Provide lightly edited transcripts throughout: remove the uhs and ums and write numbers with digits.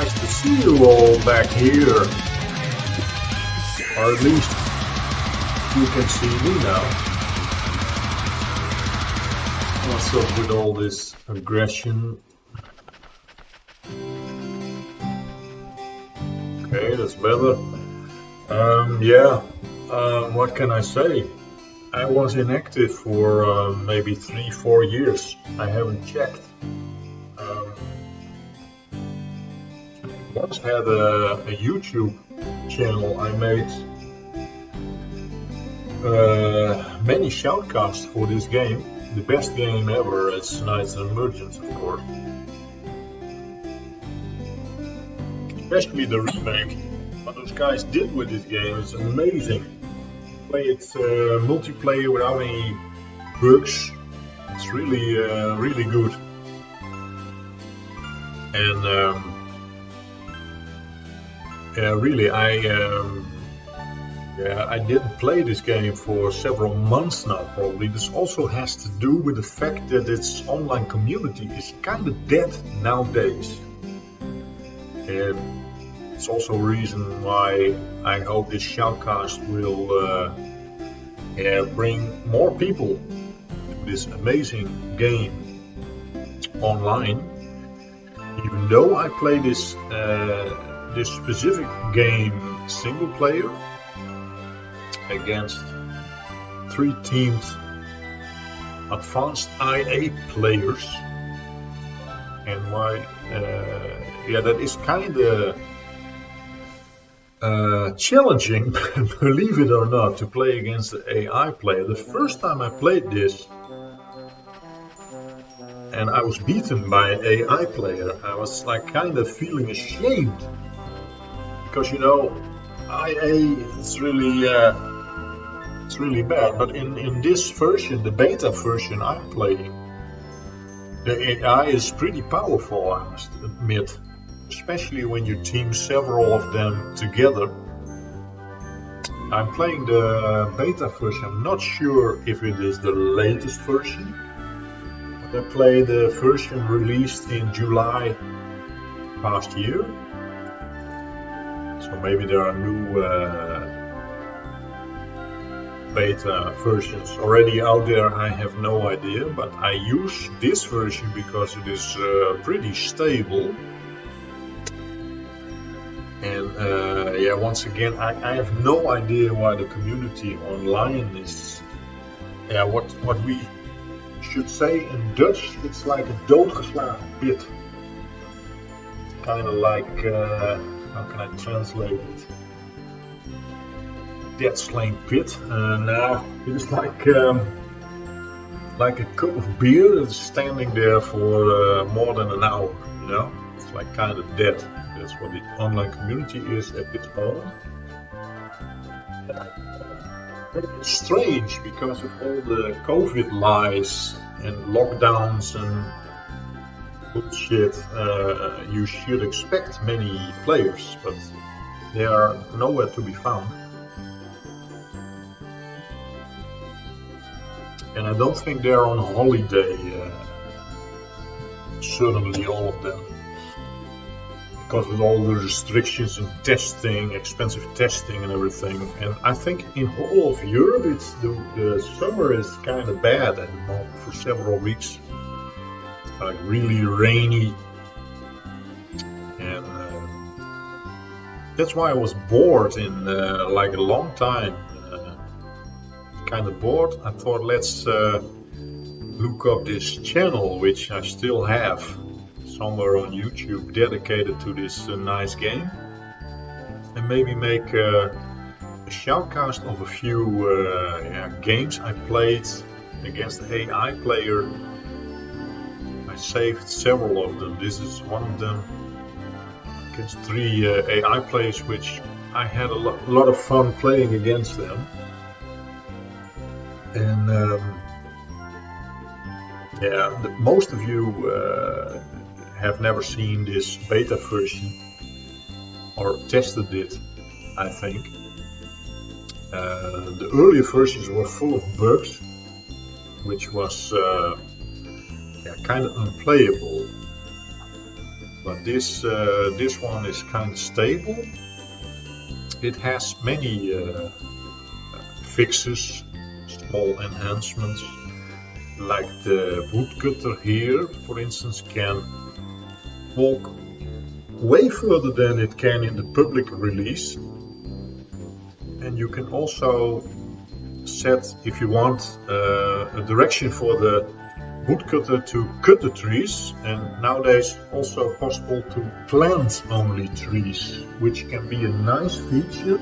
nice to see you all back here. Or at least you can see me now. What's up with all this aggression? Okay, that's better. What can I say? I was inactive for maybe 3-4 years. I haven't checked. I once had a YouTube channel. I made many shoutcasts for this game. The best game ever. It's Knights and Emergence, of course. Especially the remake. What those guys did with this game is amazing. Play it multiplayer without any bugs. It's really, really good. And really, I didn't play this game for several months now. Probably this also has to do with the fact that its online community is kind of dead nowadays. And it's also a reason why I hope this shoutcast will bring more people to this amazing game online. Even though I play this specific game single player against 3 teamed advanced IA players, and why that is kind of challenging, believe it or not, to play against the AI player. The first time I played this and I was beaten by an AI player, I was like kind of feeling ashamed, because IA is really bad. But in this version, the beta version I'm playing, the AI is pretty powerful, I must admit. Especially when you team several of them together. I'm playing the beta version. I'm not sure if it is the latest version. But I played the version released in July past year. So maybe there are new beta versions already out there. I have no idea. But I use this version because it is pretty stable. And once again, I have no idea why the community online is, what we should say in Dutch, it's like a doodgeslagen pit. Kind of like, how can I translate it? Dead slain pit. Now it is like a cup of beer that's standing there for more than an hour. It's like kind of dead. That's what the online community is at this moment. It's strange because of all the COVID lies and lockdowns and bullshit. You should expect many players, but they are nowhere to be found. And I don't think they're on holiday. Certainly all of them. Because of all the restrictions and testing, expensive testing and everything. And I think in whole of Europe, the summer is kind of bad at the moment for several weeks. Like really rainy. And that's why I was bored in like a long time. Kind of bored. I thought, let's look up this channel, which I still have somewhere on YouTube, dedicated to this nice game, and maybe make a shoutcast of a few games I played against the AI player. I saved several of them. This is one of them, against 3 AI players, which I had a lot of fun playing against them. And most of you have never seen this beta version or tested it, I think. The earlier versions were full of bugs, which was kind of unplayable. but this one is kind of stable. It has many fixes, small enhancements, like the woodcutter here, for instance, can walk way further than it can in the public release. And you can also set, if you want, a direction for the woodcutter to cut the trees, and nowadays also possible to plant only trees, which can be a nice feature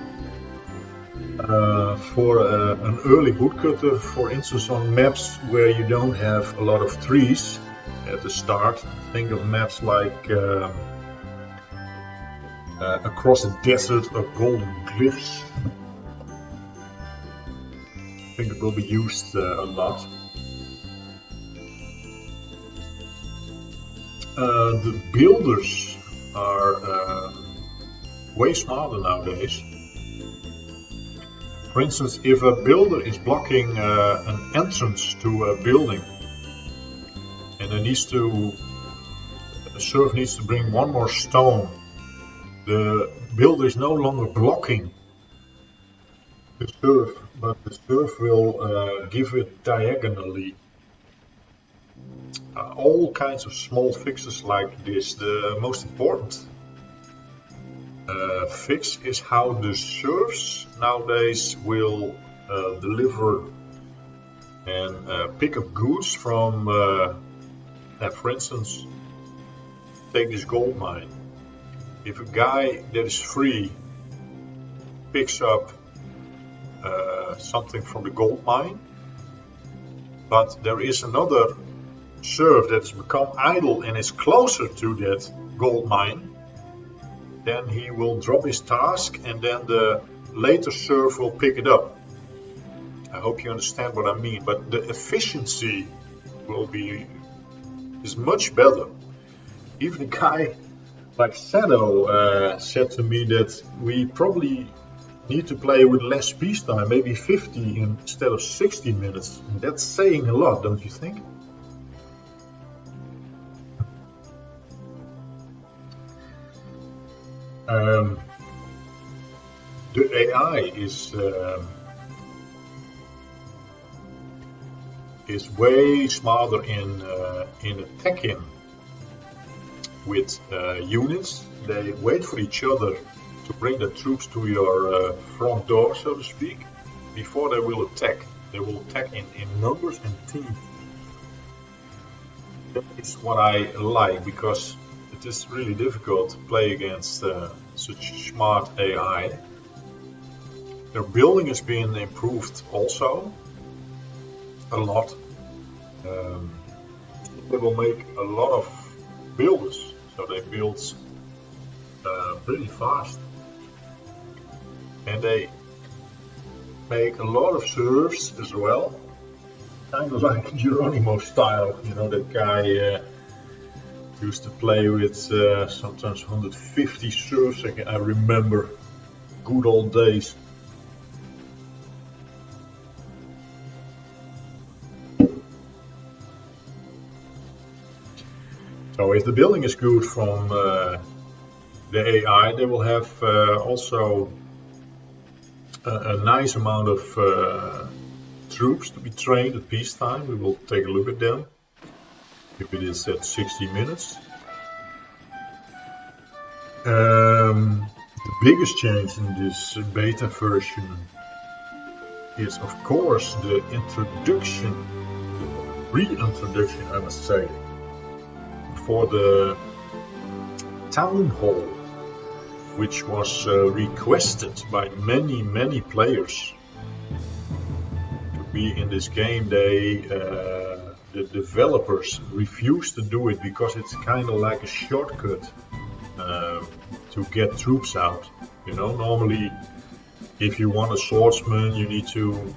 for an early woodcutter, for instance on maps where you don't have a lot of trees at the start. Think of maps like Across the Desert or Golden Glyphs. I think it will be used a lot. The builders are way smarter nowadays. For instance, if a builder is blocking an entrance to a building, and the serf needs to bring one more stone, the builder is no longer blocking the serf, but the serf will give it diagonally. All kinds of small fixes like this. The most important fix is how the serfs nowadays will deliver and pick up goods from, for instance, take this gold mine. If a guy that is free picks up something from the gold mine, but there is another serf that has become idle and is closer to that gold mine, then he will drop his task and then the later serf will pick it up. I hope you understand what I mean, but the efficiency is much better. Even a guy like Shadow said to me that we probably need to play with less peacetime, maybe 50 instead of 60 minutes. And that's saying a lot, don't you think? The AI is way smarter in attacking with units. They wait for each other to bring the troops to your front door, so to speak, before they will attack. They will attack in numbers and teams. That is what I like, because it is really difficult to play against such smart AI. Their building has been improved also a lot. They will make a lot of builders, so they build pretty fast. And they make a lot of serfs as well, kind of like Geronimo style. You know, that guy used to play with sometimes 150 serfs. I remember good old days. So if the building is good from the AI, they will have also a nice amount of troops to be trained at peacetime. We will take a look at them if it is at 60 minutes. The biggest change in this beta version is, of course, the reintroduction, I must say, for the town hall, which was requested by many players to be in this game. The developers refused to do it because it's kind of like a shortcut to get troops out. You know, normally if you want a swordsman, you need to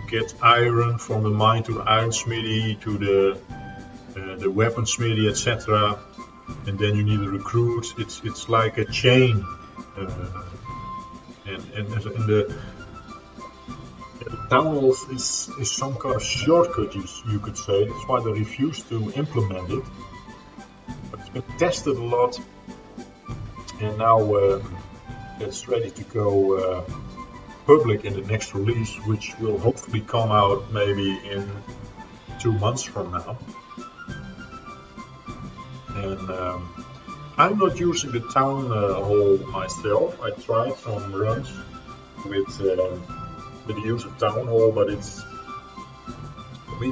get iron from the mine to the iron smithy to the weapon smithy, etc. And then you need a recruit. It's like a chain, and the town hall is some kind of shortcut, you could say. That's why they refuse to implement it. But it's tested a lot, and now it's ready to go public in the next release, which will hopefully come out maybe in 2 months from now. And I'm not using the town hall myself. I tried some runs with the use of town hall, but it's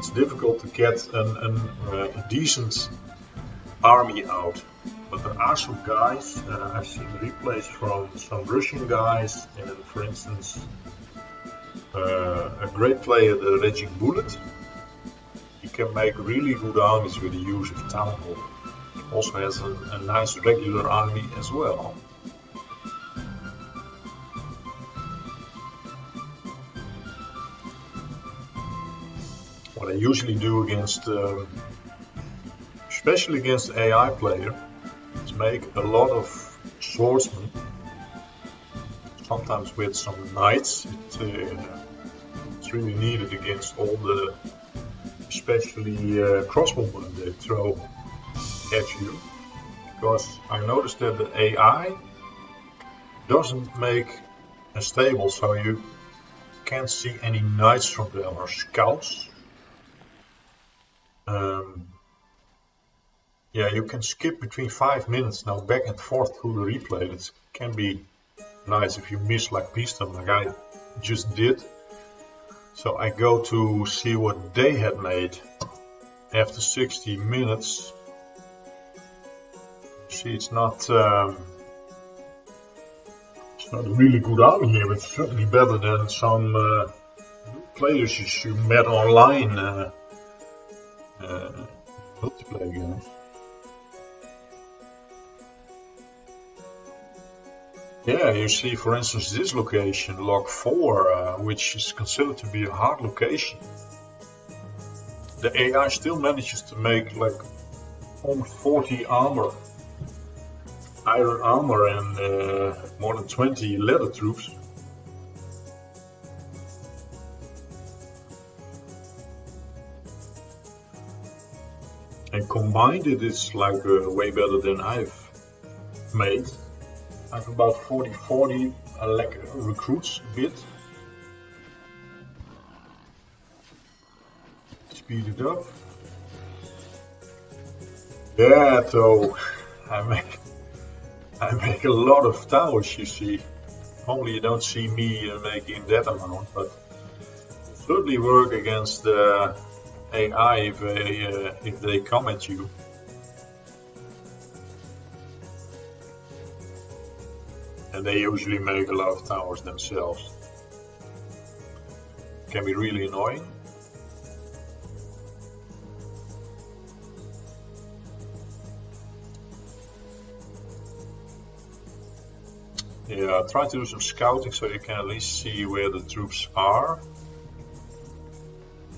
difficult to get a decent army out. But there are some guys, I've seen replays from some Russian guys, and for instance a great player, the Raging Bullet. He can make really good armies with the use of town hall. Also has a nice regular army as well. What I usually do against, especially against AI player, is make a lot of swordsmen. Sometimes with some knights. It's really needed against all the, especially crossbowmen they throw at you, because I noticed that the AI doesn't make a stable, so you can't see any knights from them or scouts. Yeah, you can skip between 5 minutes now back and forth through the replay. It can be nice if you miss like Beeston, like I just did. So I go to see what they had made after 60 minutes. See, it's not a really good army here, but it's certainly better than some players you met online multiplayer games. Yeah, you see, for instance, this location, Log 4, which is considered to be a hard location. The AI still manages to make like almost 40 iron armor and more than 20 leather troops. And combined it is like way better than I've made. I have about 40 like recruits a bit. Speed it up. Yeah, so I make a lot of towers, you see. Only you don't see me making that amount, but it certainly work against the AI if they come at you. And they usually make a lot of towers themselves. Can be really annoying. Yeah, try to do some scouting so you can at least see where the troops are.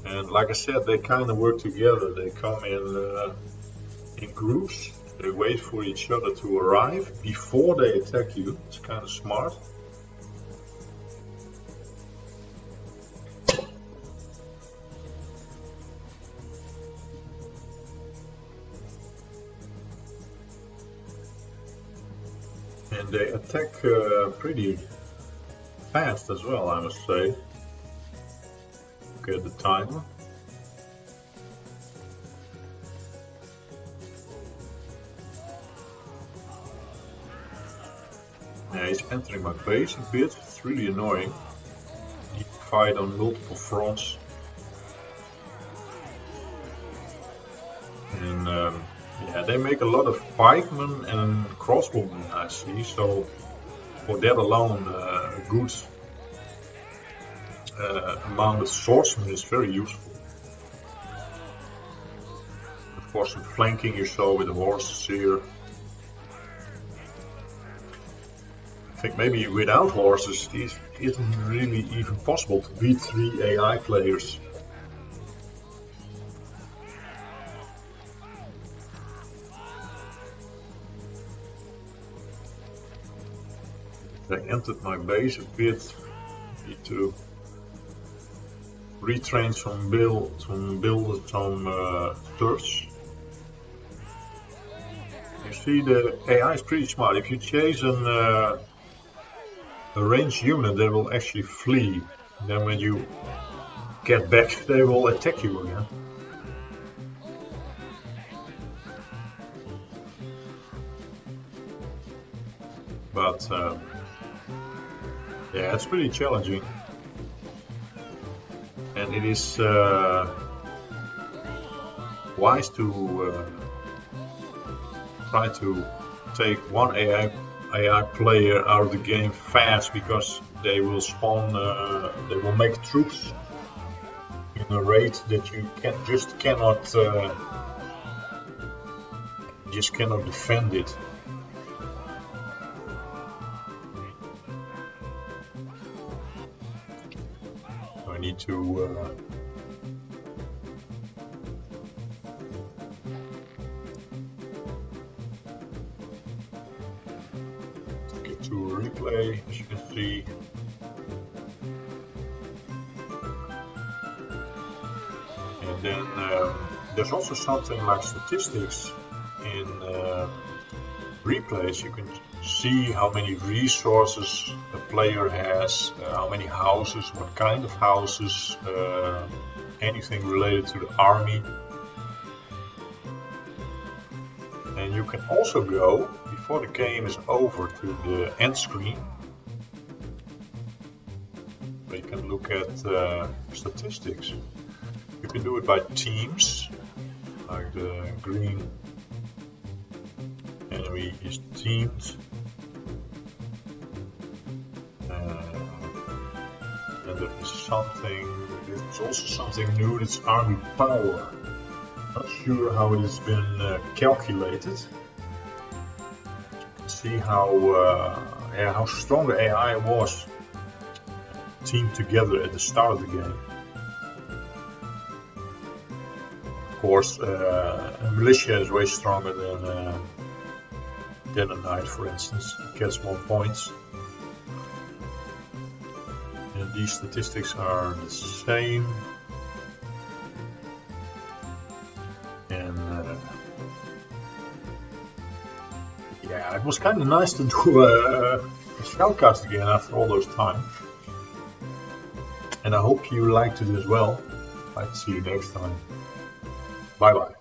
And like I said, they kind of work together. They come in groups. They wait for each other to arrive before they attack you. It's kind of smart. And they attack pretty fast as well, I must say. Look at the timer. Yeah, he's entering my base a bit. It's really annoying. You fight on multiple fronts. And yeah, they make a lot of pikemen and crossbowmen, I see. So for that alone, a good amount of swordsmen is very useful. Of course, some flanking you saw with the horses here. I think maybe without horses it isn't really even possible to beat 3 AI players. They entered my base a bit. Need to retrain some build some turrets. see, the AI is pretty smart. If you chase a ranged unit, they will actually flee. Then when you get back, they will attack you again. But yeah, it's pretty challenging, and it is wise to try to take one AI player out of the game fast, because they will spawn, they will make troops in a rate that you cannot defend it. I need to get to a replay, as you can see. And then there's also something like statistics in replays. You can see how many resources a player has, how many houses, what kind of houses, anything related to the army. And you can also go, before the game is over, to the end screen, where you can look at statistics. You can do it by teams, like the green enemy is teamed. And there's also something new, that's army power. Not sure how it has been calculated. See how strong the AI was teamed together at the start of the game. Of course, a militia is way stronger than a knight, for instance. It gets more points. And these statistics are the same. And yeah, it was kind of nice to do a shoutcast again after all those time. And I hope you liked it as well. I'll see you next time. Bye bye.